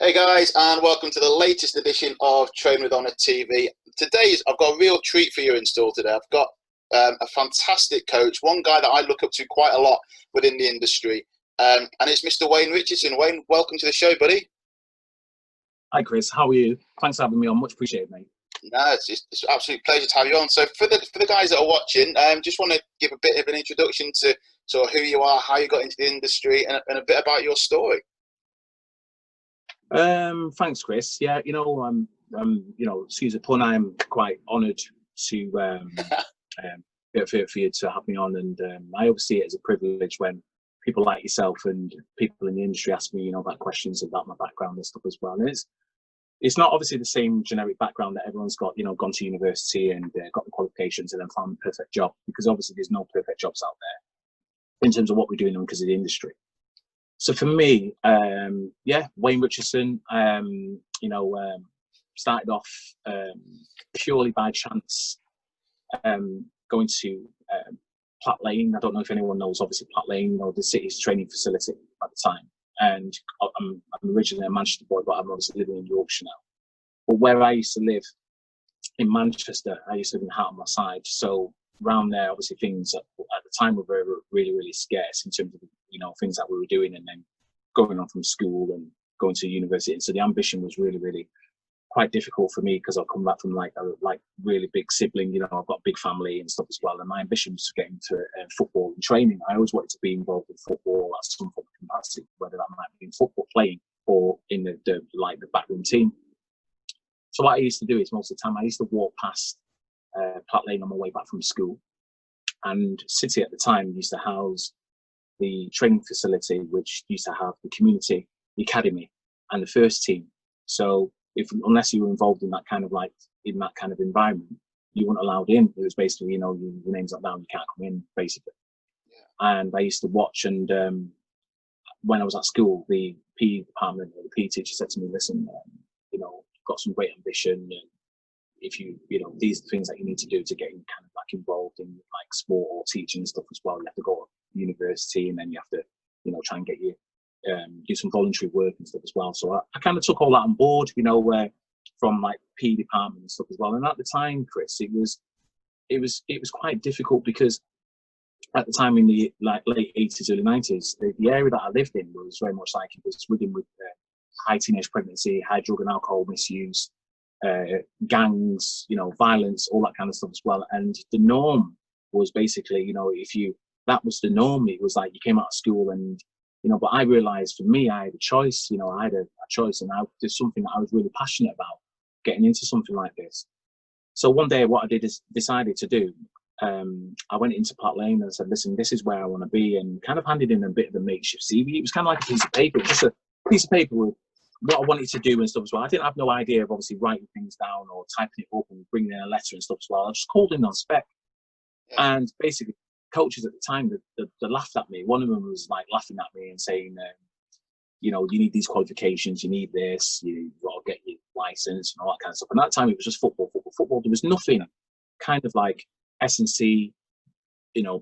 Hey guys, and welcome to the latest edition of Train with Honour TV. I've got a real treat for you in store today. I've got a fantastic coach, one guy that I look up to quite a lot within the industry, and it's Mr. Wayne Richardson. Wayne, welcome to the show, buddy. Hi Chris, how are you? Thanks for having me on, much appreciated, mate. No, it's an absolute pleasure to have you on. So for the guys that are watching, just want to give a bit of an introduction to sort of who you are, how you got into the industry, and a bit about your story. Thanks, Chris. Yeah, excuse the pun, I'm quite honoured to for you to have me on, and I always see it as a privilege when people like yourself and people in the industry ask me, about questions about my background and stuff as well. And it's not obviously the same generic background that everyone's got, gone to university and got the qualifications and then found the perfect job, because obviously there's no perfect jobs out there in terms of what we're doing because of the industry. So for me, Wayne Richardson, started off purely by chance, going to Platt Lane. I don't know if anyone knows, obviously Platt Lane, the city's training facility at the time. And I'm originally a Manchester boy, but I'm obviously living in Yorkshire now. But where I used to live in Manchester, I used to live in Heart on my side. So around there, obviously things at the time were really, really scarce in terms of, things that we were doing, and then going on from school and going to university. And so the ambition was really, really quite difficult for me, because I've come back from like really big sibling, I've got a big family and stuff as well. And my ambition was to get into football and training. I always wanted to be involved in football at some form of capacity, whether that might be in football playing or in the backroom team. So what I used to do is most of the time I used to walk past Platt Lane on my way back from school, and City at the time used to house the training facility, which used to have the community, the academy, and the first team. So unless you were involved in that kind of environment, you weren't allowed in. It was basically, your name's not down, you can't come in, basically. Yeah. And I used to watch, and when I was at school, the PE department, or the PE teacher said to me, listen, you've got some great ambition, and if these are the things that you need to do to get kind of like involved in like sport or teaching and stuff as well. You have to go to university, and then you have to, try and get you do some voluntary work and stuff as well. So I kind of took all that on board, from like PE department and stuff as well. And at the time, Chris, it was quite difficult, because at the time in the late 80s, early 90s, the area that I lived in was very much like it was Wigan, with high teenage pregnancy, high drug and alcohol misuse, gangs, violence, all that kind of stuff as well. And the norm was basically, that was the norm. It was like you came out of school and, but I realized for me, I had a choice, I had a choice, and there's something that I was really passionate about, getting into something like this. So one day what I did is decided to do, I went into Platt Lane and said, listen, this is where I want to be, and kind of handed in a bit of a makeshift CV. It was kind of like a piece of paper, just a piece of paper with what I wanted to do and stuff as well. I didn't have no idea of obviously writing things down or typing it up and bringing in a letter and stuff as well. I just called in on spec. Yeah. And basically coaches at the time that laughed at me. One of them was like laughing at me and saying, you need these qualifications, you need this, you've got to get your license and all that kind of stuff. And at that time it was just football. There was nothing kind of like S&C,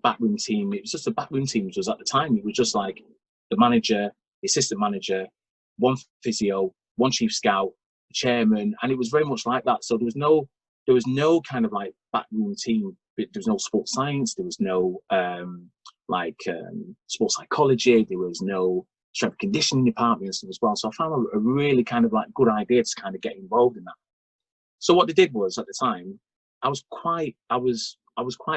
backroom team. It was just a backroom team. It was at the time, it was just like the manager, the assistant manager, one physio, one chief scout, the chairman, and it was very much like that. So there was no kind of like backroom team. There was no sports science. There was no sports psychology. There was no strength and conditioning department and stuff as well. So I found a really kind of like good idea to kind of get involved in that. So what they did was, at the time, I was quite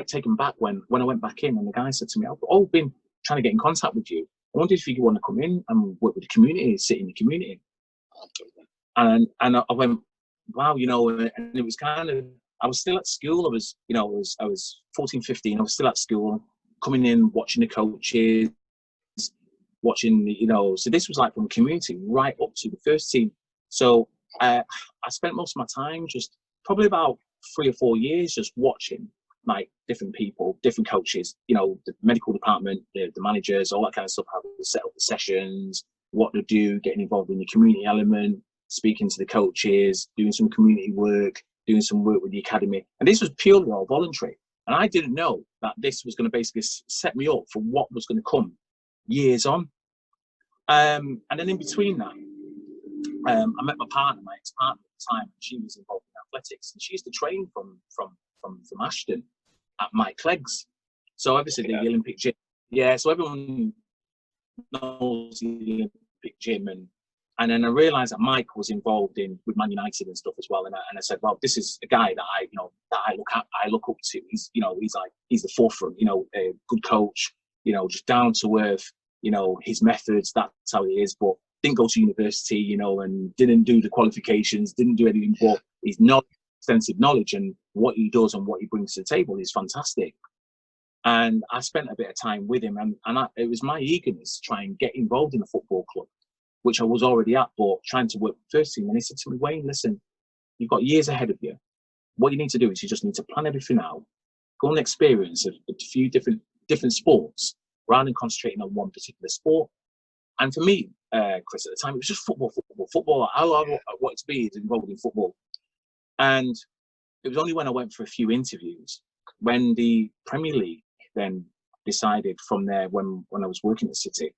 taken back when I went back in, and the guy said to me, I've been trying to get in contact with you. I wondered if you want to come in and work with the community, sit in the community. And I went, wow, and it was kind of, I was still at school. I was 14, 15. I was still at school, coming in, watching the coaches, watching, so this was like from the community right up to the first team. So I spent most of my time, just probably about 3 or 4 years, just watching like different people, different coaches, the medical department, the managers, all that kind of stuff, how to set up the sessions, what to do, getting involved in the community element, speaking to the coaches, doing some community work, doing some work with the academy. And this was purely all voluntary. And I didn't know that this was going to basically set me up for what was going to come years on. And then in between that, I met my partner, my ex-partner at the time, and she was involved in athletics, and she used to train from Ashton at Mike Clegg's. So obviously the Olympic gym. Yeah, so everyone knows the Olympic gym, and then I realised that Mike was involved with Man United and stuff as well, and I said, well, this is a guy that I look up to. He's he's the forefront, a good coach, just down to earth, his methods, that's how he is, but didn't go to university, and didn't do the qualifications, didn't do anything, but his extensive knowledge and what he does and what he brings to the table is fantastic. And I spent a bit of time with him, and it was my eagerness to try and get involved in a football club, which I was already at, but trying to work first team. And he said to me, Wayne, listen, you've got years ahead of you. What you need to do is you just need to plan everything out, go and experience a few different sports rather than concentrating on one particular sport. And for me, Chris, at the time, it was just football. All I wanted to be is involved in football. And it was only when I went for a few interviews, when the Premier League then decided from there, when I was working at City,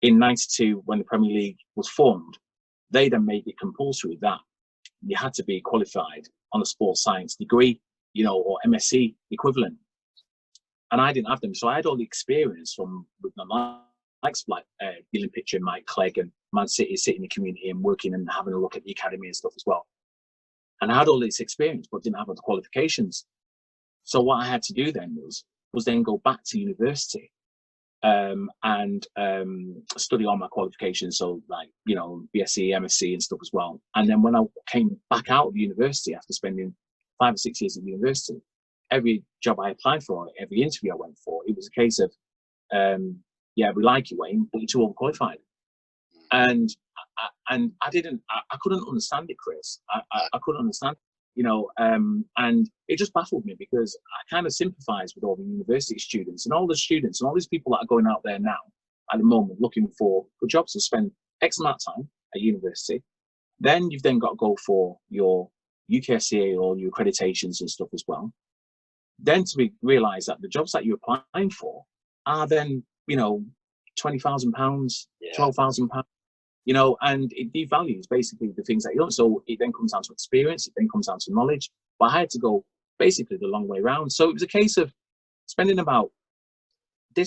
in '92, when the Premier League was formed, they then made it compulsory that you had to be qualified on a sports science degree, or MSc equivalent. And I didn't have them. So I had all the experience with my likes like the Olympic gym, Mike Clegg, and Man City, sitting in the community and working and having a look at the academy and stuff as well. And I had all this experience, but didn't have all the qualifications. So what I had to do then was then go back to university and study all my qualifications. So like, BSc, MSc and stuff as well. And then when I came back out of university after spending 5 or 6 years at university, every job I applied for, every interview I went for, it was a case of, we like you, Wayne, but you're too overqualified. And I couldn't understand it, Chris. I couldn't understand, and it just baffled me, because I kind of sympathise with all the university students and all the students and all these people that are going out there now at the moment looking for good jobs to spend X amount of time at university. Then you've then got to go for your UKSCA or your accreditations and stuff as well. Then to realise that the jobs that you're applying for are then, £20,000, £12,000, and it devalues basically the things that you don't. So it then comes down to experience, it then comes down to knowledge. But I had to go basically the long way around. So it was a case of spending about 8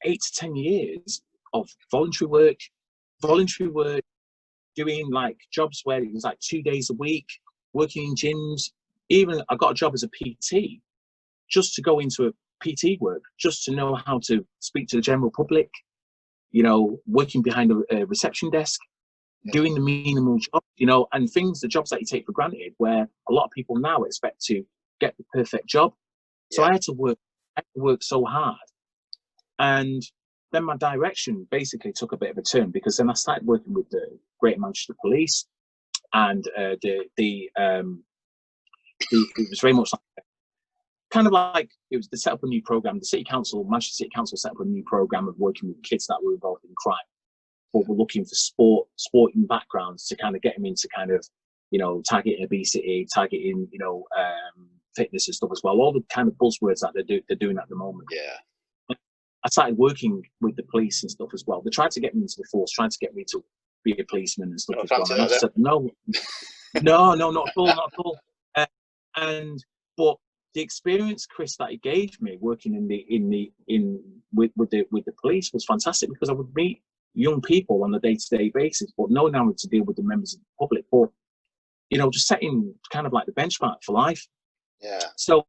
to 10 years of voluntary work, doing like jobs where it was like 2 days a week, working in gyms. Even I got a job as a PT, just to go into a PT work, just to know how to speak to the general public, working behind a reception desk, doing the minimal job, and the jobs that you take for granted, where a lot of people now expect to get the perfect job. So I had to work so hard. And then my direction basically took a bit of a turn, because then I started working with the Greater Manchester Police, and it was very much like it was to set up a new program. The Manchester City Council set up a new program of working with kids that were involved in crime, but we're looking for sporting backgrounds to kind of get them into kind of, targeting obesity, targeting, fitness and stuff as well. All the kind of buzzwords that they're doing at the moment. Yeah. I started working with the police and stuff as well. They tried to get me into the force, tried to get me to be a policeman and stuff as well. And I said, no, not at all. But the experience, Chris, that it gave me working with the police was fantastic, because I would meet young people on a day-to-day basis, but knowing how to deal with the members of the public, but just setting kind of like the benchmark for life. Yeah. So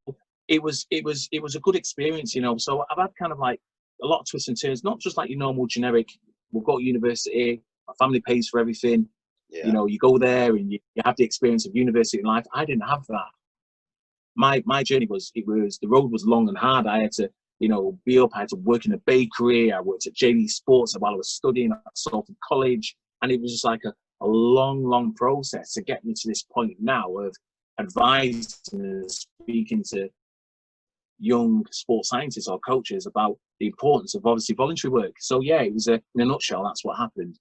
it was a good experience, So I've had kind of like a lot of twists and turns, not just like your normal generic, we'll go to university, my family pays for everything. Yeah. You go there and you have the experience of university life. I didn't have that. My journey the road was long and hard. I had to, be up. I had to work in a bakery. I worked at JD Sports while I was studying at Salford College, and it was just like a long process to get me to this point now of advising and speaking to young sports scientists or coaches about the importance of obviously voluntary work. So yeah, it was in a nutshell, that's what happened.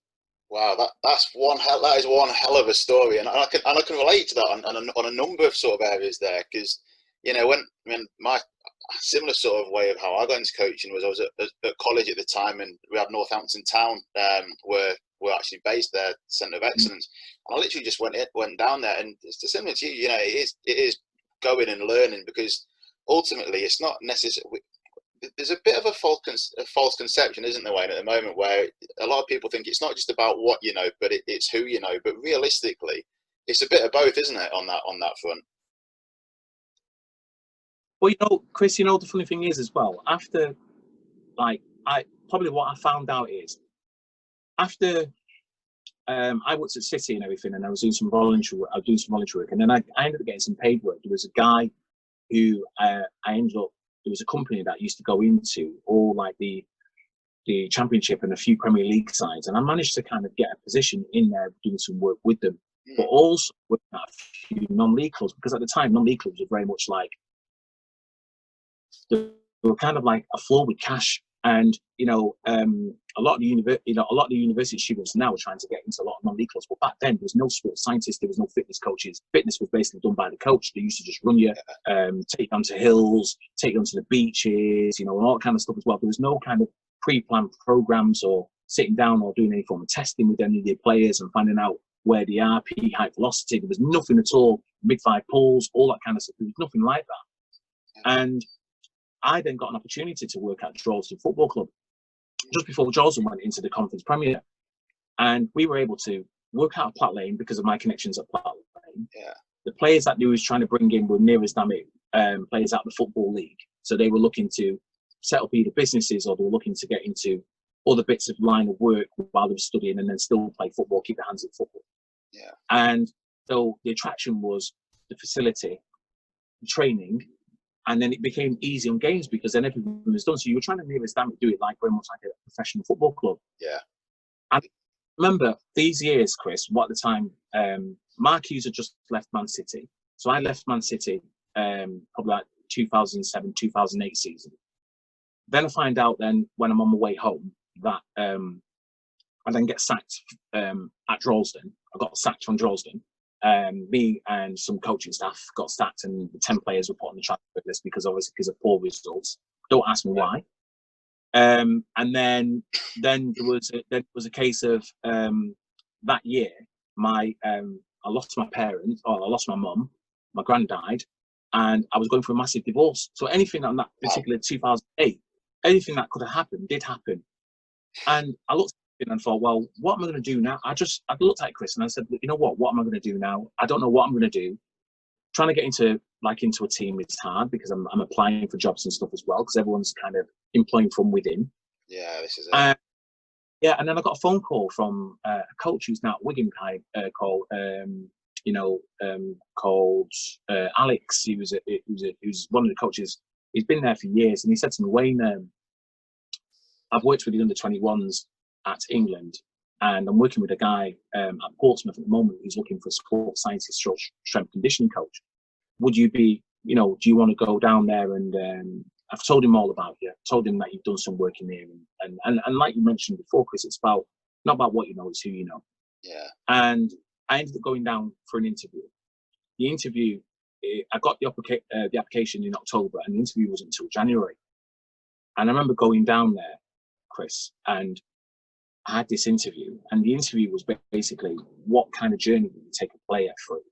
Wow, that is one hell of a story, and I can relate to that on a number of sort of areas there, because my similar sort of way of how I got into coaching was I was at college at the time, and we had Northampton Town were were actually based there, centre of excellence. And I literally just went down there, and it's similar to you. You know, it is going and learning, because ultimately it's not necessarily. There's a bit of a false conception, isn't there, Wayne, at the moment, where a lot of people think it's not just about what you know, but it's who you know. But realistically, it's a bit of both, isn't it, on that front? Well, you know, Chris, you know, the funny thing is as well, after, like, what I found out is, after I worked at City and everything, and I was doing some voluntary work, and then I ended up getting some paid work. There was a guy who there was a company that used to go into all like the Championship and a few Premier League sides, and I managed to kind of get a position in there doing some work with them, but also with a few non-league clubs, because at the time non-league clubs were very much like, they were kind of like a floor with cash. And you know, a lot of the university students now are trying to get into a lot of non-league clubs. But back then, there was no sports scientists, there was no fitness coaches. Fitness was basically done by the coach. They used to just run you, take you onto hills, take you onto the beaches, you know, and all that kind of stuff as well. There was no kind of pre-planned programs or sitting down or doing any form of testing with any of the players and finding out where they are, peak height velocity. There was nothing at all. Mid-5 pulls, all that kind of stuff. There was nothing like that. And I then got an opportunity to work at Richardson Football Club just before Richardson went into the Conference Premier, and we were able to work out of Platt Lane because of my connections at Platt Lane. Yeah. The players that they was trying to bring in were near as damn it players out of the Football League, so they were looking to set up either businesses or they were looking to get into other bits of line of work while they were studying, and then still play football, keep their hands in football. Yeah. And so the attraction was the facility, the training. And then it became easy on games because then everything was done. So you were trying to near as damn it do it like very much like a professional football club. Yeah. And remember these years, Chris, what at the time, Mark Hughes had just left Man City. So I left Man City probably like 2007, 2008 season. Then I find out then when I'm on my way home that I then get sacked at Droylsden. I got sacked from Droylsden. Me and some coaching staff got sacked, and the 10 players were put on the transfer list because of poor results. Don't ask me why. And then there was a case of that year. I lost my parents, or I lost my mum. My gran died, and I was going through a massive divorce. So anything on that particular 2008, anything that could have happened did happen. And I looked and thought, well, what am I going to do now? I looked at Chris and I said, you know what am I going to do now? I don't know what I'm going to do. Trying to get into a team is hard because I'm applying for jobs and stuff as well, because everyone's kind of employing from within. Yeah, this is it. Yeah, and then I got a phone call from a coach who's now at Wigan, called Alex. He was one of the coaches. He's been there for years, and he said to me, Wayne, I've worked with the under-21s at England, and I'm working with a guy at Portsmouth at the moment who's looking for a sports scientist or strength conditioning coach. Would you be, do you want to go down there? And I've told him all about you. Told him that you've done some work in there, and like you mentioned before, Chris, it's not about what you know, it's who you know. Yeah. And I ended up going down for an interview. The interview, I got the application in October, and the interview wasn't until January. And I remember going down there, Chris, and I had this interview, and the interview was basically what kind of journey would you take a player through,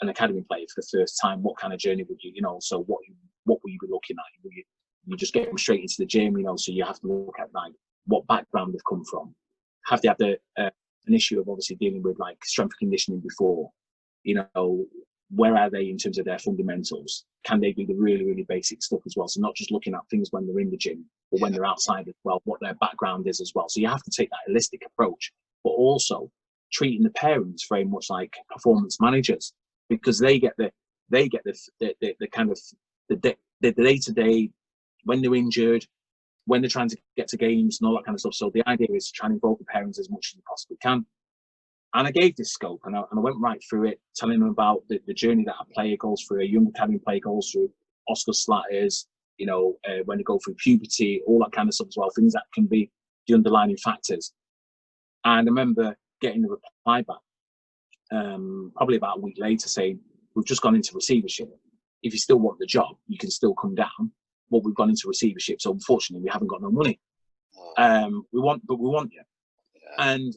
an academy player for the first time? What kind of journey would you, so what will you be looking at? Will you just get them straight into the gym, so you have to look at like what background they've come from. Have they had an issue of obviously dealing with like strength conditioning before? Where are they in terms of their fundamentals? Can they do the really, really basic stuff as well? So not just looking at things when they're in the gym, but when they're outside as well, what their background is as well. So you have to take that holistic approach, but also treating the parents very much like performance managers, because they get the kind of the day-to-day when they're injured, when they're trying to get to games and all that kind of stuff. So the idea is to try and involve the parents as much as you possibly can. And I gave this scope, and I went right through it, telling them about the journey that a player goes through, a young academy player goes through, Oscar Slatters, when they go through puberty, all that kind of stuff as well, things that can be the underlying factors. And I remember getting the reply back, probably about a week later, saying, we've just gone into receivership. If you still want the job, you can still come down. But we've gone into receivership, so unfortunately, we haven't got no money. We want you. Yeah. And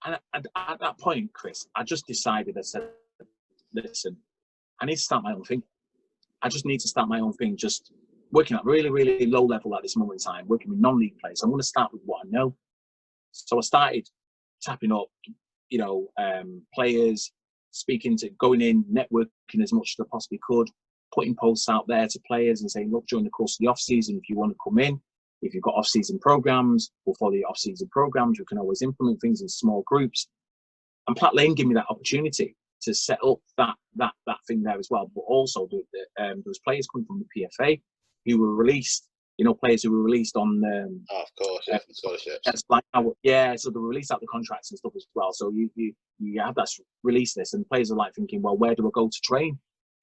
and at that point, Chris, I just decided, I said, listen, I need to start my own thing. I just need to start my own thing, just working at really, really low level at this moment in time, working with non-league players. I want to start with what I know. So I started tapping up, players, speaking to, going in, networking as much as I possibly could, putting posts out there to players and saying, look, during the course of the off-season, if you want to come in, if you've got off-season programs, we'll follow the off-season programs. We can always implement things in small groups. And Platt Lane gave me that opportunity to set up that thing there as well. But also, there was players coming from the PFA who were released. Players who were released on. Of course, yeah, from scholarships. So they released out the contracts and stuff as well. So you have that release list, and players are like thinking, well, where do I go to train?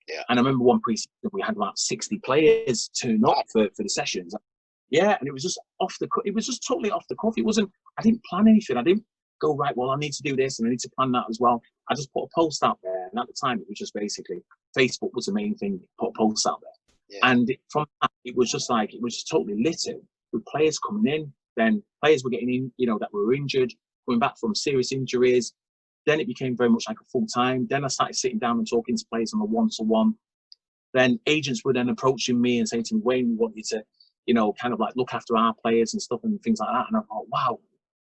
Yeah. And I remember one pre-season we had about 60 players turn up for the sessions. Yeah, and it was just off the cuff. It was just totally off the cuff. It wasn't. I didn't plan anything. I didn't go, right, well, I need to do this and I need to plan that as well. I just put a post out there, and at the time it was just basically Facebook was the main thing. Put a post out there. Yeah. And from that, it was just totally littered with players coming in. Then players were getting in, that were injured, coming back from serious injuries. Then it became very much like a full time. Then I started sitting down and talking to players on a one-to-one. Then agents were then approaching me and saying to me, Wayne, we want you to, kind of like look after our players and stuff and things like that. And I thought, wow,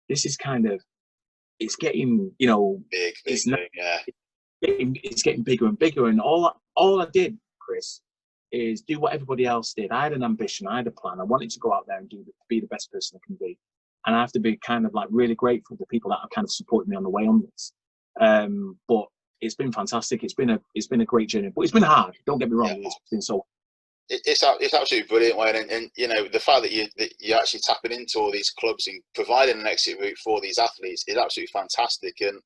this is kind of, it's getting, big thing, yeah. It's getting bigger and bigger. And all I did, Chris, is do what everybody else did. I had an ambition. I had a plan. I wanted to go out there and be the best person I can be. And I have to be kind of like really grateful to the people that have kind of supported me on the way on this. But it's been fantastic. It's been a great journey, but it's been hard. Don't get me wrong. Yeah. It's been so. It's absolutely brilliant, Wayne, and the fact that you're actually tapping into all these clubs and providing an exit route for these athletes is absolutely fantastic. And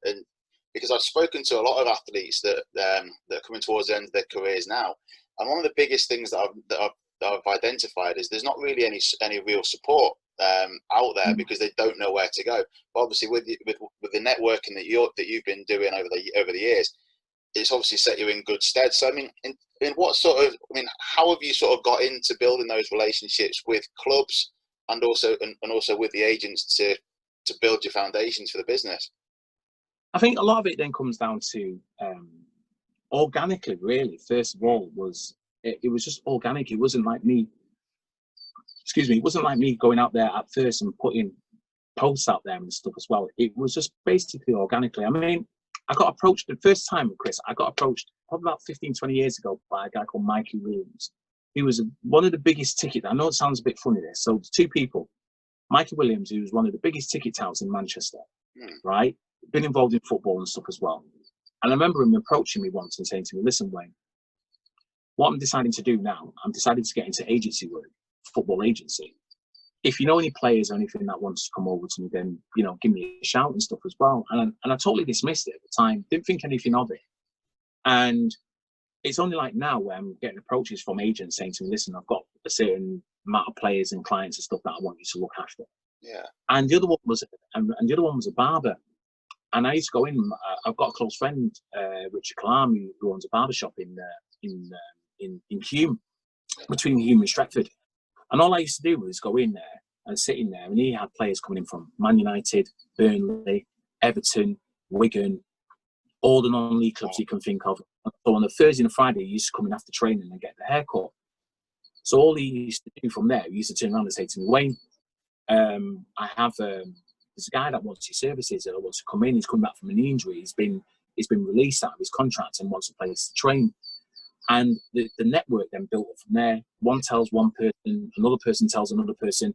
because I've spoken to a lot of athletes that are coming towards the end of their careers now, and one of the biggest things that I've identified is there's not really any real support out there because they don't know where to go. But obviously, with the networking that you've been doing over the years, it's obviously set you in good stead. So I mean, in what sort of, how have you sort of got into building those relationships with clubs and also with the agents to build your foundations for the business? I think a lot of it then comes down to organically, really. First of all, it was just organic. It wasn't like me. It wasn't like me going out there at first and putting posts out there and stuff as well. It was just basically organically. I got approached the first time, Chris. I got approached probably about 15, 20 years ago by a guy called Mikey Williams. He was one of the biggest ticket. I know it sounds a bit funny this. So two people, Mikey Williams, who was one of the biggest ticket touts in Manchester, right? Been involved in football and stuff as well. And I remember him approaching me once and saying to me, listen, Wayne, what I'm deciding to do now, I'm deciding to get into agency work, football agency. If you know any players or anything that wants to come over to me, then, give me a shout and stuff as well. And I totally dismissed it at the time, didn't think anything of it. And it's only like now where I'm getting approaches from agents saying to me, listen, I've got a certain amount of players and clients and stuff that I want you to look after. Yeah. And the other one was a barber. And I used to go in, I've got a close friend, Richard Calam, who owns a barber shop in Hume, between Hume and Stretford. And all I used to do was go in there and sit in there, and he had players coming in from Man United, Burnley, Everton, Wigan, all the non-league clubs you can think of. So on a Thursday and a Friday, he used to come in after training and get the haircut. So all he used to do from there, he used to turn around and say to me, Wayne, I have there's a guy that wants your services that wants to come in. He's coming back from an injury. He's been released out of his contract and wants a place to train. And the network then built up from there. One tells one person, another person tells another person.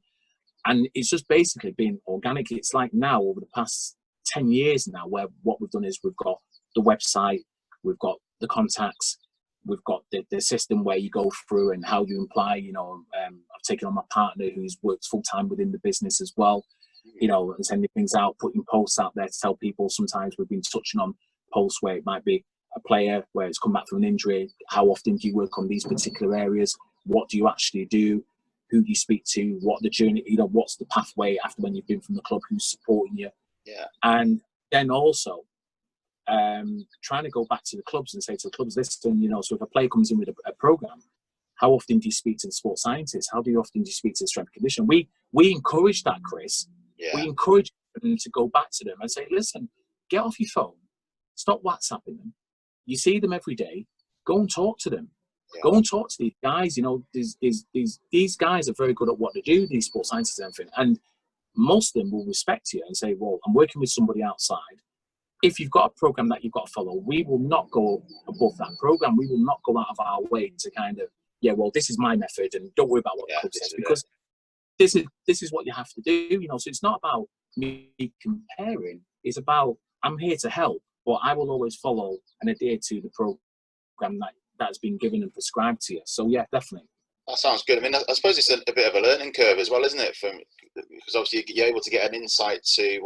And it's just basically been organic. It's like now, over the past 10 years now, where what we've done is we've got the website, we've got the contacts, we've got the system where you go through and how you apply. I've taken on my partner who's worked full-time within the business as well, and sending things out, putting posts out there to tell people. Sometimes we've been touching on posts where it might be a player where it's come back from an injury. How often do you work on these particular areas? What do you actually do? Who do you speak to? What the journey, what's the pathway after when you've been from the club, who's supporting you? Yeah. And then also trying to go back to the clubs and say to the clubs, listen, so if a player comes in with a program, how often do you speak to the sports scientists? How often do you speak to the strength and conditioning? We encourage that, Chris. Yeah. We encourage and to go back to them and say, listen, get off your phone, stop WhatsApping them. You see them every day. Go and talk to them. Yeah. Go and talk to these guys. You know, these guys are very good at what they do, these sports scientists and everything. And most of them will respect you and say, well, I'm working with somebody outside. If you've got a program that you've got to follow, we will not go above that program. We will not go out of our way to kind of, yeah, well, this is my method and don't worry about what the club says, because this is what you have to do. You know, so it's not about me comparing. It's about, I'm here to help, but I will always follow and adhere to the program that's been given and prescribed to you. So yeah, definitely. That sounds good. I mean, I suppose it's a bit of a learning curve as well, isn't it? Because obviously you're able to get an insight to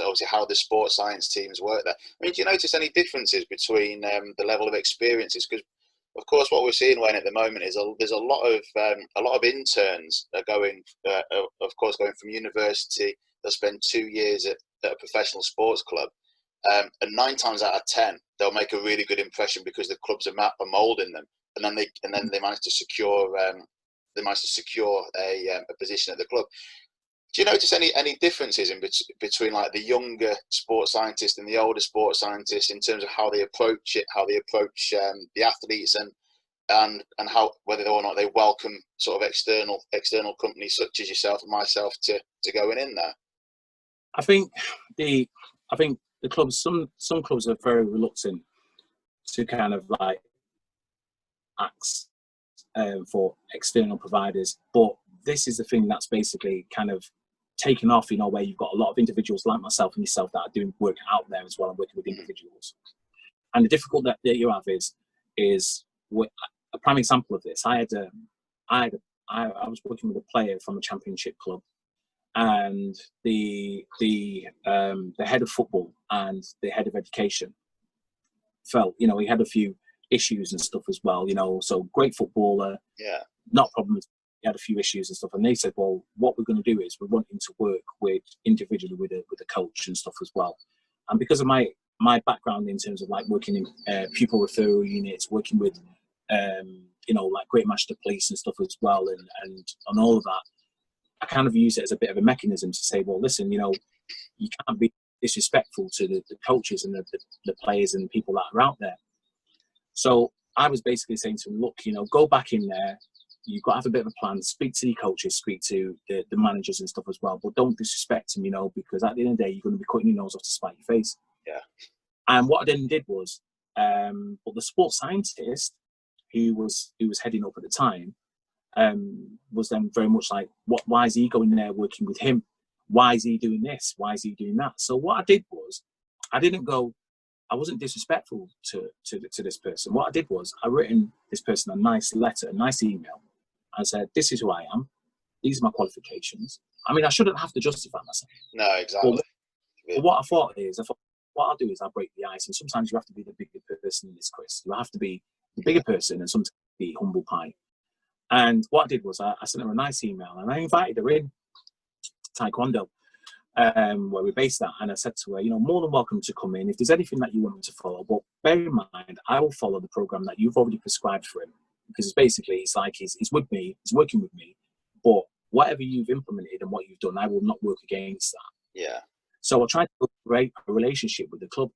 obviously how the sports science teams work there. I mean, do you notice any differences between the level of experiences? Because of course, what we're seeing, Wayne, at the moment is there's a lot of interns that are going, of course, going from university. They'll spend 2 years at a professional sports club, and 9 times out of 10 they'll make a really good impression because the clubs are moulding them. And then they managed to secure a position at the club. Do you notice any differences between like the younger sports scientists and the older sports scientists in terms of how they approach it, how they approach the athletes, and how whether or not they welcome sort of external companies such as yourself and myself to going in there? I think the clubs, some clubs are very reluctant to kind of like ask for external providers, but this is the thing that's basically kind of taken off, you know, where you've got a lot of individuals like myself and yourself that are doing work out there as well and working with individuals. And the difficulty that you have is a prime example of this. I was working with a player from a championship club, and the head of football and the head of education felt, you know, he had a few issues and stuff as well, you know, so great footballer, not problems. He had a few issues and stuff, and they said, well, what we're going to do is we want him to work with individually with a coach and stuff as well. And because of my background in terms of like working in pupil referral units, working with you know, like Great Manchester Police and stuff as well, and all of that, I kind of use it as a bit of a mechanism to say, well, listen, you know, you can't be disrespectful to the coaches and the players and the people that are out there. So I was basically saying to him, look, you know, go back in there. You've got to have a bit of a plan. Speak to your coaches, speak to the managers and stuff as well. But don't disrespect them, you know, because at the end of the day, you're going to be cutting your nose off to spite your face. Yeah. And what I then did was, but the sports scientist who was heading up at the time was then very much like, why is he going there working with him? Why is he doing this? Why is he doing that? So what I did was, I wasn't disrespectful to this person. What I did was, I written this person a nice letter, a nice email, and said, this is who I am. These are my qualifications. I mean, I shouldn't have to justify myself. No, exactly. But what I thought what I'll do is I'll break the ice. And sometimes you have to be the bigger person in this, Chris. You have to be the bigger person and sometimes be humble pie. And what I did was I sent her a nice email and I invited her in to Taekwondo, where we're based at. And I said to her, you know, more than welcome to come in. If there's anything that you want me to follow, but bear in mind, I will follow the program that you've already prescribed for him. Because it's like he's with me, he's working with me. But whatever you've implemented and what you've done, I will not work against that. Yeah. So I tried to create a relationship with the club.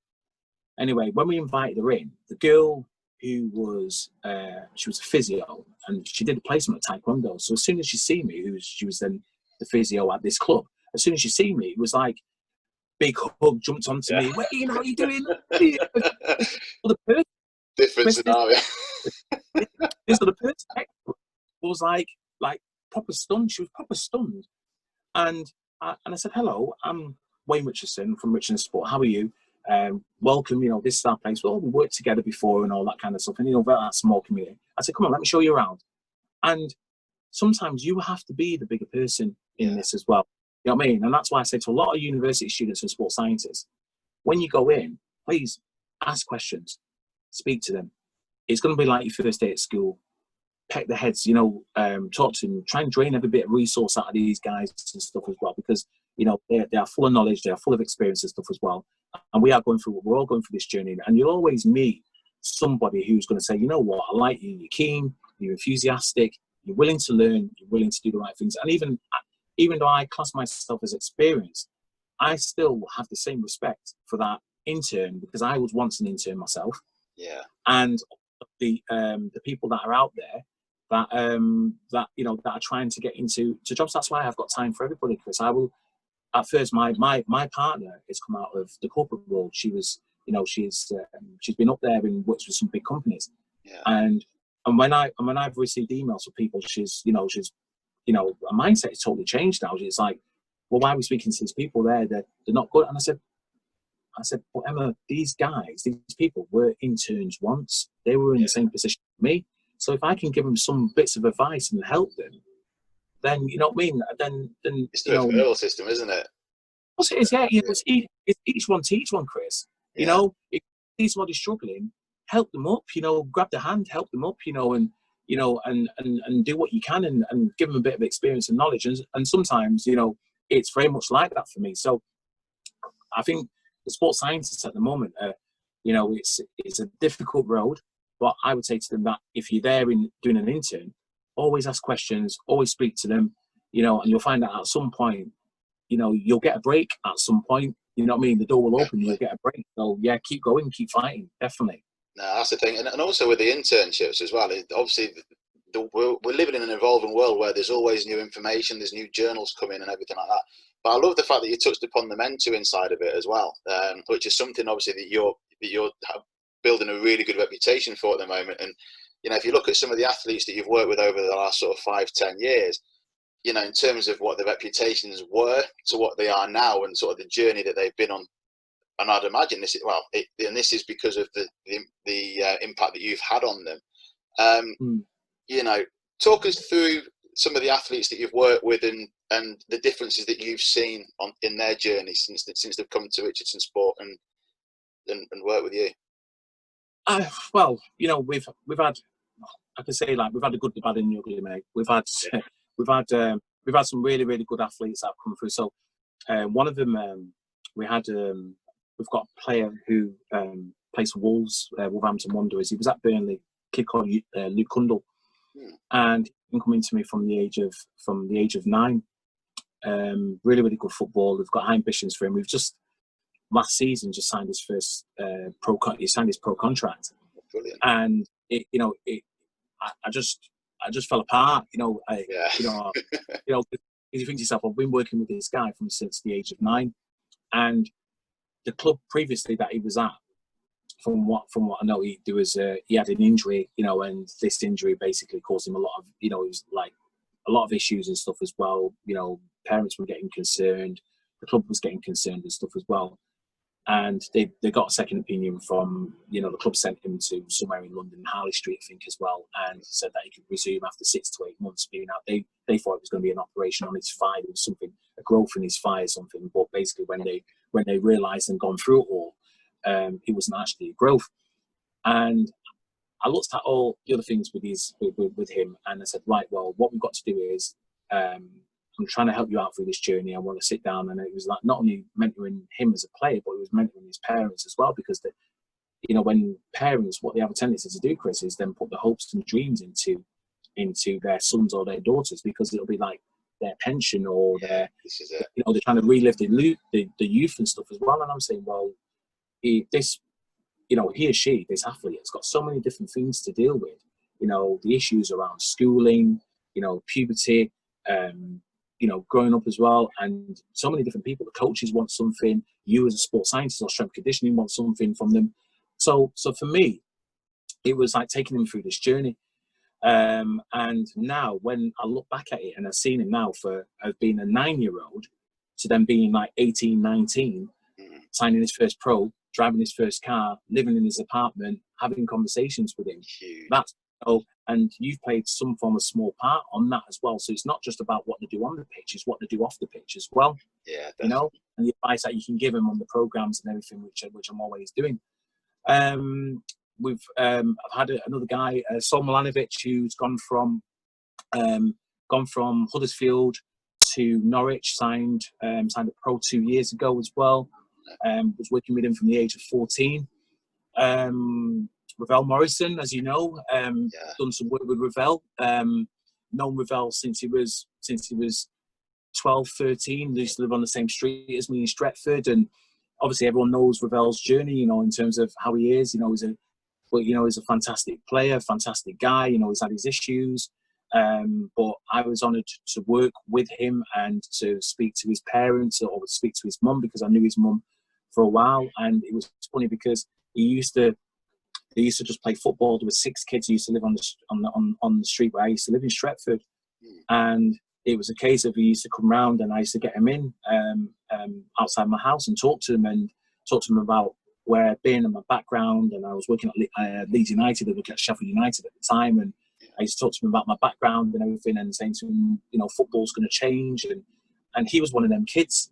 Anyway, when we invited her in, the girl who was, she was a physio and she did a placement at Taekwondo. So as soon as she see me, she was then the physio at this club. As soon as she see me, it was like, big hug jumped onto me. What, you know, how you doing? Different scenario. This other person was like proper stunned. She was proper stunned. And I said, hello, I'm Wayne Richardson from Richardson Sport. How are you? Welcome, you know, this is our place. Well, we worked together before and all that kind of stuff. And, you know, that small community. I said, come on, let me show you around. And sometimes you have to be the bigger person in this as well. You know what I mean? And that's why I say to a lot of university students and sports scientists, when you go in, please ask questions, speak to them. It's going to be like your first day at school. Peck their heads, you know, talk to them, try and drain every bit of resource out of these guys and stuff as well, because, you know, they are full of knowledge, they are full of experience and stuff as well. And we're all going through this journey. And you'll always meet somebody who's going to say, you know what, I like you, you're keen, you're enthusiastic, you're willing to learn, you're willing to do the right things. And even though I class myself as experienced, I still have the same respect for that intern, because I was once an intern myself. Yeah. And the people that are out there that that are trying to get into jobs. That's why I've got time for everybody, Chris. I will. At first, my partner has come out of the corporate world. She was, she's been up there and works with some big companies. Yeah. And when I've received emails from people, she's her mindset is totally changed now. It's like, well, why are we speaking to these people there? They're not good. And I said, well, Emma, these people were interns once. They were in the same position as me. So if I can give them some bits of advice and help them, then you know what I mean. Then it's the referral system, isn't it? It is, yeah. It's each one teach one, Chris. Yeah. If somebody's struggling, help them up. Grab their hand, help them up. And do what you can, and give them a bit of experience and knowledge. And sometimes, it's very much like that for me. So I think the sports scientists at the moment, it's a difficult road. But I would say to them that if you're there doing an intern, always ask questions, always speak to them, and you'll find out at some point, you'll get a break at some point. You know what I mean? The door will open, you'll get a break. So yeah, keep going, keep fighting, definitely. No, that's the thing. And also with the internships as well, obviously we're living in an evolving world where there's always new information, there's new journals coming and everything like that. But I love the fact that you touched upon the mentoring side of it as well, which is something obviously that you're building a really good reputation for at the moment. And if you look at some of the athletes that you've worked with over the last sort of 5-10 years, in terms of what the reputations were to what they are now, and sort of the journey that they've been on, and I'd imagine this is because of the impact that you've had on them. Talk us through some of the athletes that you've worked with and the differences that you've seen in their journey since they've come to Richardson Sport and work with you. Well, we've had, I can say, like, we've had a good, the bad, and the ugly, mate. We've had some really, really good athletes that have come through. So one of them, we've got a player who plays for Wolves, Wolverhampton Wanderers. He was at Burnley, a kid called Luke Cundle, and he coming to me from the age of 9. Really, really good football. We've got high ambitions for him. We've just last season just signed his first pro contract. Brilliant. And I just fell apart. Because you think to yourself, I've been working with this guy since the age of 9, and the club previously that he was at, from what I know, he had an injury, and this injury basically caused him a lot of, it was like a lot of issues and stuff as well. Parents were getting concerned, the club was getting concerned and stuff as well. And they got a second opinion from, the club sent him to somewhere in London, Harley Street, I think, as well, and said that he could resume after 6 to 8 months being out. They thought it was going to be an operation on his thigh. There was something, a growth in his thigh or something. But basically, when they realised and gone through it all, it wasn't actually a growth. And I looked at all the other things with him, and I said, right, well, what we've got to do is, I'm trying to help you out through this journey. I want to sit down. And it was like not only mentoring him as a player, but it was mentoring his parents as well, because when parents, what they have a tendency to do, Chris, is then put the hopes and dreams into their sons or their daughters, because it'll be like their pension or their, they're trying to relive the youth and stuff as well. And I'm saying, well, he or she, this athlete, has got so many different things to deal with. The issues around schooling, puberty, growing up as well, and so many different people. The coaches want something. You as a sports scientist or strength conditioning want something from them. So for me, it was like taking him through this journey. And now when I look back at it, and I've seen him now of being a 9-year-old to then being like 18, 19, signing his first pro, driving his first car, living in his apartment, having conversations with him. That's and you've played some form of small part on that as well. So it's not just about what they do on the pitch, it's what they do off the pitch as well. Yeah, and the advice that you can give him on the programs and everything, which I'm always doing. I've had another guy, Sol Milanovic, who's gone from Huddersfield to Norwich, signed a pro 2 years ago as well. Was working with him from the age of 14. Ravel Morrison, as you know, done some work with Ravel. Known Ravel since he was 12, 13. They used to live on the same street as me in Stretford, and obviously everyone knows Ravel's journey, you know, in terms of how he is. You know, he's a fantastic player, fantastic guy. You know, he's had his issues, but I was honoured to work with him and to speak to his parents or speak to his mum, because I knew his mum for a while. And it was funny because they used to just play football. There were 6 kids who used to live on the street where I used to live in Stretford, and it was a case of he used to come round and I used to get him in outside my house and talk to him about where I'd been and my background. And I was working at Leeds United, I worked at Sheffield United at the time, and I used to talk to him about my background and everything, and saying to him, you know, football's going to change, and he was one of them kids.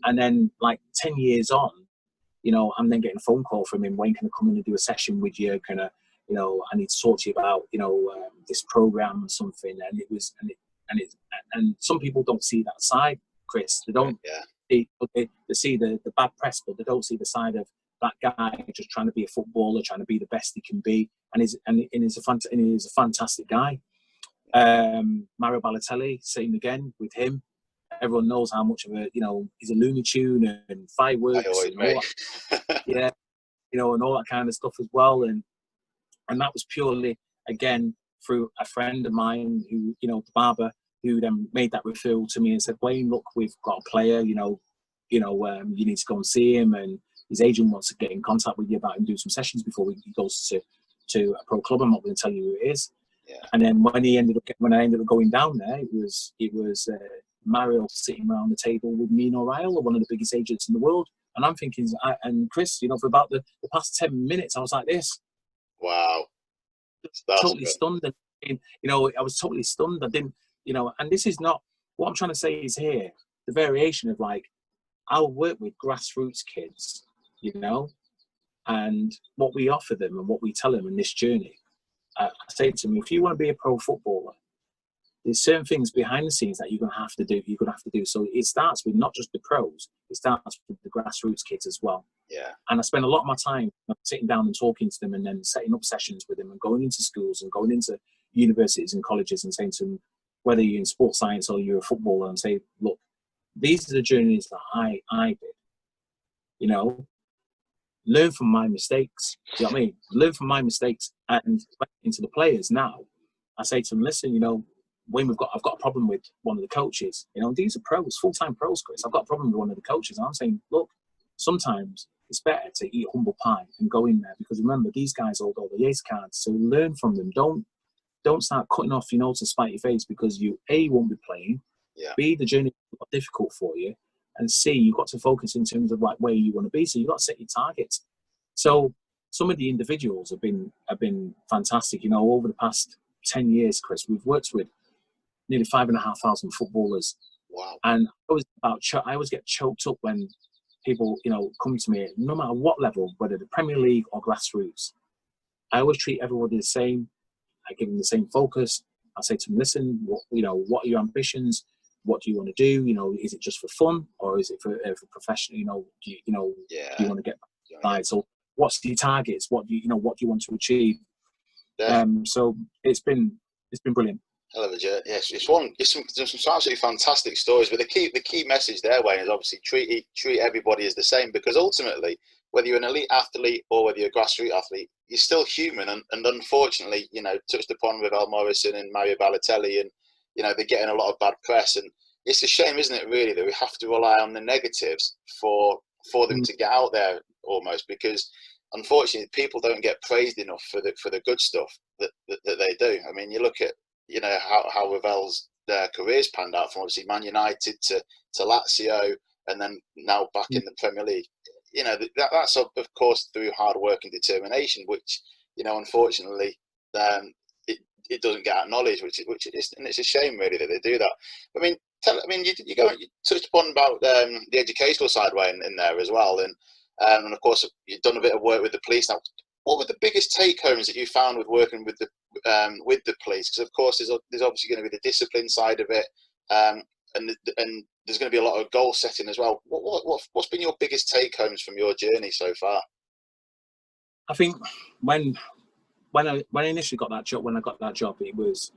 And then like 10 years on, you know, I'm then getting a phone call from him, Wayne, can I come in and do a session with you? Can I, you know, I need to talk to you about, you know, this program or something. And some people don't see that side, Chris. They don't. Yeah. They see the bad press, but they don't see the side of that guy just trying to be a footballer, trying to be the best he can be, and he's a fantastic guy. Mario Balatelli, same again with him. Everyone knows how much of a, you know, he's a Looney Tune and fireworks and all that, yeah, you know, and all that kind of stuff as well. And that was purely, again, through a friend of mine who, you know, the barber, who then made that referral to me and said, Wayne, look, we've got a player, you need to go and see him, and his agent wants to get in contact with you about him doing some sessions before he goes to a pro club. I'm not going to tell you who it is. Yeah. And then when I ended up going down there, it was Mario sitting around the table with me and Ighalo, one of the biggest agents in the world. And I'm thinking, and Chris, you know, for about the past 10 minutes, I was like this. Wow. Totally stunned. And, you know, I was totally stunned. I didn't, you know, and this is not, what I'm trying to say is here, the variation of like, I'll work with grassroots kids, you know, and what we offer them and what we tell them in this journey. I say to them, if you want to be a pro footballer, there's certain things behind the scenes that you're going to have to do. So it starts with not just the pros, it starts with the grassroots kids as well. Yeah. And I spend a lot of my time sitting down and talking to them, and then setting up sessions with them and going into schools and going into universities and colleges and saying to them, whether you're in sports science or you're a footballer, and say, look, these are the journeys that I did. You know, learn from my mistakes. Do you know what I mean? Learn from my mistakes. And into the players now, I say to them, listen, you know, Wayne, I've got a problem with one of the coaches. You know, these are pros, full-time pros, Chris. I've got a problem with one of the coaches. And I'm saying, look, sometimes it's better to eat humble pie and go in there, because remember, these guys hold all the ace cards. So learn from them. Don't start cutting off your nose to spite your face, because you, A, won't be playing, yeah. B, the journey is difficult for you, and C, you've got to focus in terms of like where you want to be. So you've got to set your targets. So some of the individuals have been fantastic. You know, over the past 10 years, Chris, we've worked with nearly 5,500 footballers. Wow. And I always get choked up when people, you know, come to me, no matter what level, whether the Premier League or grassroots. I always treat everybody the same. I give them the same focus. I say to them, listen, what are your ambitions? What do you want to do? You know, is it just for fun, or is it for professional? You know, do you want to get by? So what's your targets? What do you want to achieve? Yeah. So it's been brilliant. Hell of a journey. Yes, there's some absolutely fantastic stories. But the key message there, Wayne, is obviously treat everybody as the same, because ultimately, whether you're an elite athlete or whether you're a grassroots athlete, you're still human. And unfortunately, you know, touched upon with Al Morrison and Mario Balatelli, and you know, they're getting a lot of bad press. And it's a shame, isn't it, really, that we have to rely on the negatives for them to get out there almost, because unfortunately, people don't get praised enough for the good stuff that they do. I mean, you look at, you know, how Ravel's careers panned out, from obviously Man United to Lazio, and then now back in the Premier League. You know, that's of course through hard work and determination, which, you know, unfortunately, it doesn't get acknowledged, which is, and it's a shame really that they do that. I mean, you touched upon about the educational side, Wayne, in there as well, and of course you've done a bit of work with the police now. What were the biggest take homes that you found with working with the police? Because of course there's obviously going to be the discipline side of it, and there's going to be a lot of goal setting as well. What's been your biggest take homes from your journey so far? I think when I initially got that job, it was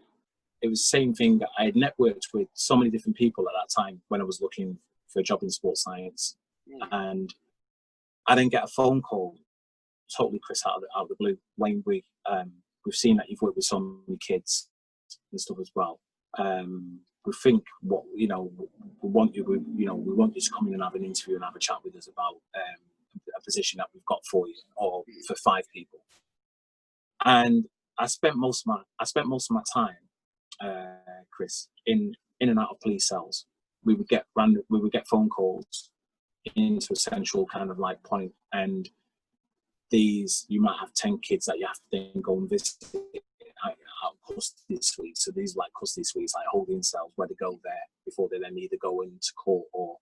it was the same thing. I had networked with so many different people at that time when I was looking for a job in sports science, and I then get a phone call, totally Chris out of the blue. Wayne, we've seen that you've worked with so many kids and stuff as well. We think we want you to come in and have an interview and have a chat with us about a position that we've got for you, or for 5 people. And I spent most of my time, Chris, in and out of police cells. We would get phone calls into a central kind of like point, and you might have 10 kids that you have to then go and visit out custody suites. So these like custody suites, like holding cells, where they go there before they then either go into court or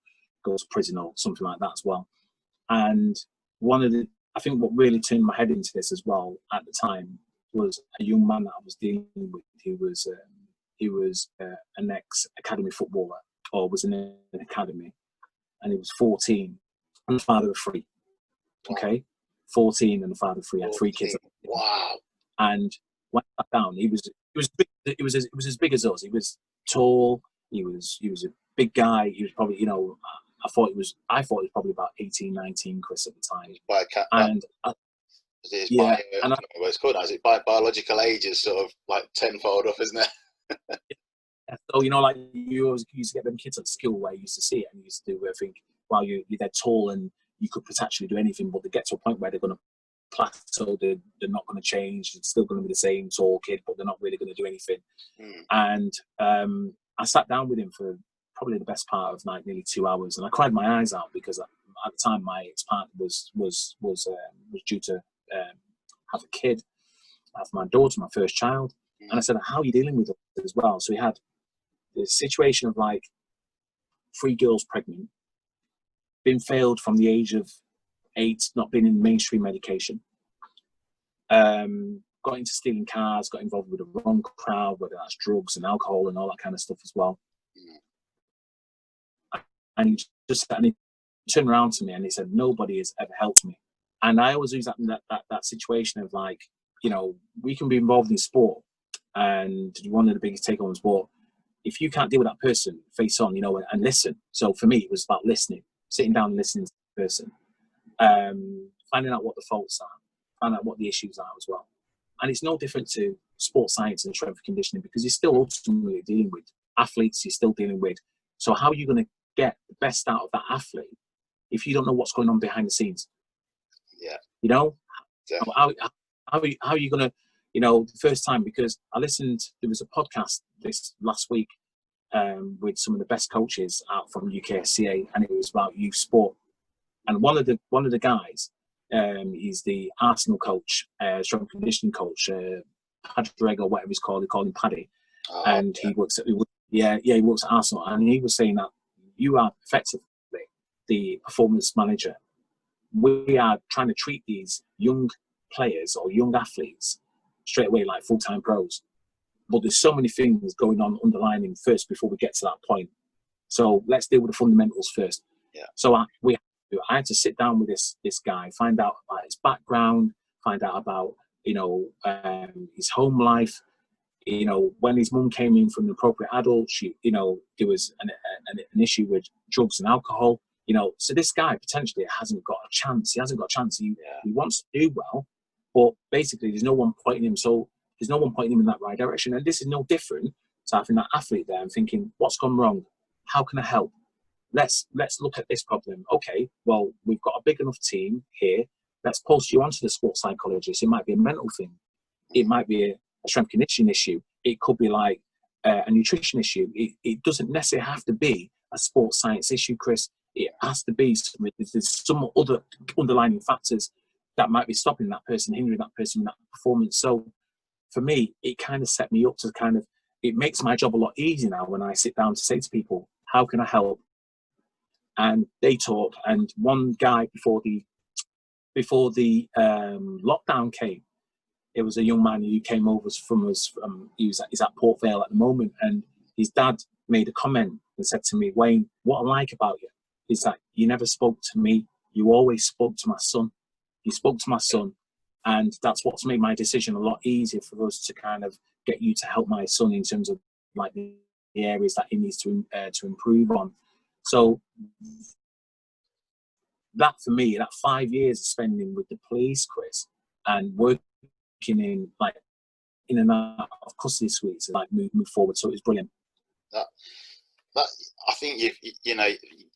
go to prison or something like that as well. And I think what really turned my head into this as well at the time was a young man that I was dealing with. He was an ex-academy footballer, or was in an academy, and he was 14 and the father of 3. Okay, 14 and the father of 3, had 3 kids. Wow! And when I sat down, he was as big as us. He was tall. He was a big guy. He was probably, I thought he was probably about 18, 19, Chris, at the time. It's called, is it by biological age is sort of like tenfold up, isn't it? So, like you always used to get them kids at school where you used to see it, and you used to think, well, you're that tall and you could potentially do anything, but they get to a point where they're going to plateau, they're not going to change, it's still going to be the same tall kid, but they're not really going to do anything. And I sat down with him for probably the best part of like nearly 2 hours, and I cried my eyes out, because at the time my ex-partner was due to have a kid, have my daughter, my first child. And I said, how are you dealing with it as well? So he had this situation of like 3 girls pregnant, been failed from the age of 8, not been in mainstream education, got into stealing cars, got involved with the wrong crowd, whether that's drugs and alcohol and all that kind of stuff as well. And he turned around to me and he said, nobody has ever helped me. And I always use that situation of like, we can be involved in sport, and one of the biggest take on sport, if you can't deal with that person face on, and listen. So for me, it was about listening, sitting down and listening to the person, finding out what the faults are, finding out what the issues are as well. And it's no different to sports science and strength and conditioning, because you're still ultimately dealing with athletes, you're still dealing with. So how are you going to get the best out of that athlete if you don't know what's going on behind the scenes? Yeah. Yeah. How are you going to, the first time, because there was a podcast this last week with some of the best coaches out from UKSCA, and it was about youth sport. And one of the guys, he's the Arsenal coach, strength and conditioning coach, Padraig or whatever he's called. They call him Paddy, and he works at Arsenal. And he was saying that you are effectively the performance manager. We are trying to treat these young players or young athletes straight away like full-time pros, but there's so many things going on underlining first before we get to that point. So let's deal with the fundamentals first. Yeah. So I had to sit down with this guy, find out about his background, find out about his home life. When his mum came in from an appropriate adult, there was an issue with drugs and alcohol. So this guy potentially hasn't got a chance. He hasn't got a chance. He wants to do well, but basically there's no one pointing him. So there's no one pointing him in that right direction. And this is no different to having that athlete there and thinking, what's gone wrong? How can I help? Let's look at this problem. Okay, well, we've got a big enough team here. Let's post you onto the sports psychologist. It might be a mental thing. It might be a strength conditioning issue. It could be like a nutrition issue. It doesn't necessarily have to be a sports science issue, Chris. It has to be there's some other underlying factors that might be stopping that person, hindering that person in that performance. So for me, it kind of set me up to it makes my job a lot easier now when I sit down to say to people, how can I help? And they talk. And one guy before the lockdown came, it was a young man who came over from us. He's at Port Vale at the moment, and his dad made a comment and said to me, Wayne, what I like about you is that you never spoke to me. You always spoke to my son. You spoke to my son, and that's what's made my decision a lot easier for us to kind of get you to help my son in terms of like the areas that he needs to improve on. So that for me, that 5 years of spending with the police, Chris, and working in like in and out of custody suites, and like move forward. So it was brilliant. That I think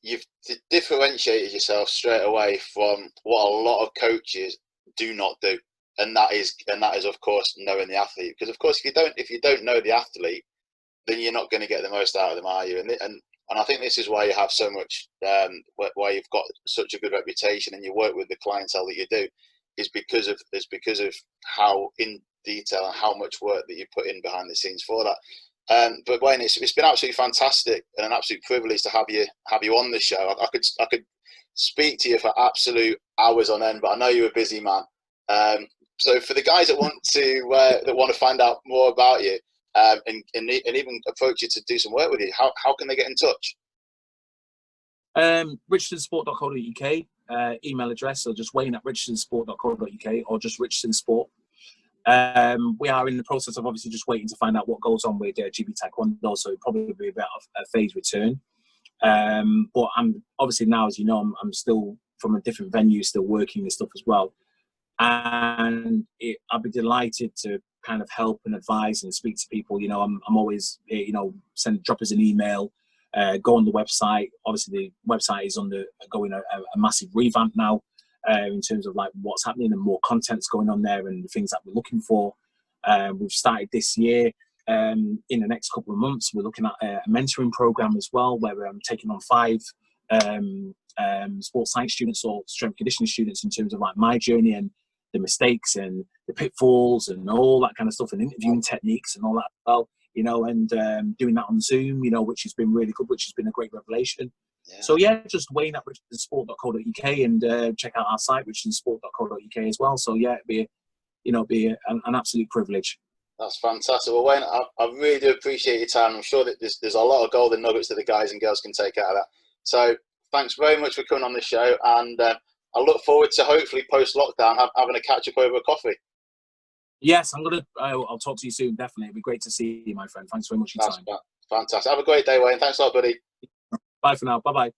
you've differentiated yourself straight away from what a lot of coaches do not do, and that is of course knowing the athlete. Because of course, if you don't know the athlete, then you're not going to get the most out of them, are you? And I think this is why you have so much, why you've got such a good reputation, and you work with the clientele that you do, is because of how in detail and how much work that you put in behind the scenes for that. But Wayne, it's been absolutely fantastic and an absolute privilege to have you on the show. I could speak to you for absolute hours on end, but I know you're a busy man. So for the guys that want to find out more about you, and even approach you to do some work with you, how can they get in touch? Richardsonsport.co.uk, email address, so just Wayne@richardsonsport.co.uk, or just Richardson Sport. We are in the process of obviously just waiting to find out what goes on with GB Taekwondo, so it'll probably be about a phased return. But I'm obviously now, as you know, I'm still from a different venue, still working this stuff as well. And I'd be delighted to kind of help and advise and speak to people. I'm always, drop us an email, go on the website. Obviously, the website is undergoing a massive revamp now in terms of like what's happening, and more content's going on there and the things that we're looking for. We've started this year. In the next couple of months, we're looking at a mentoring program as well, where I'm taking on 5 sports science students or strength conditioning students in terms of like my journey and the mistakes and the pitfalls and all that kind of stuff, and interviewing techniques and all that as well, and doing that on Zoom, which has been really good, which has been a great revelation. Yeah. So yeah, just Wayne@richardsonsport.co.uk, and check out our site, richardsonsport.co.uk as well. So yeah, it'd be an absolute privilege. That's fantastic. Well, Wayne, I really do appreciate your time. I'm sure that there's a lot of golden nuggets that the guys and girls can take out of that. So thanks very much for coming on the show, and I look forward to hopefully post-lockdown having a catch-up over a coffee. Yes, I'll talk to you soon, definitely. It'd be great to see you, my friend. Thanks very much for your time. Fantastic. Have a great day, Wayne. Thanks a lot, buddy. Bye for now. Bye-bye.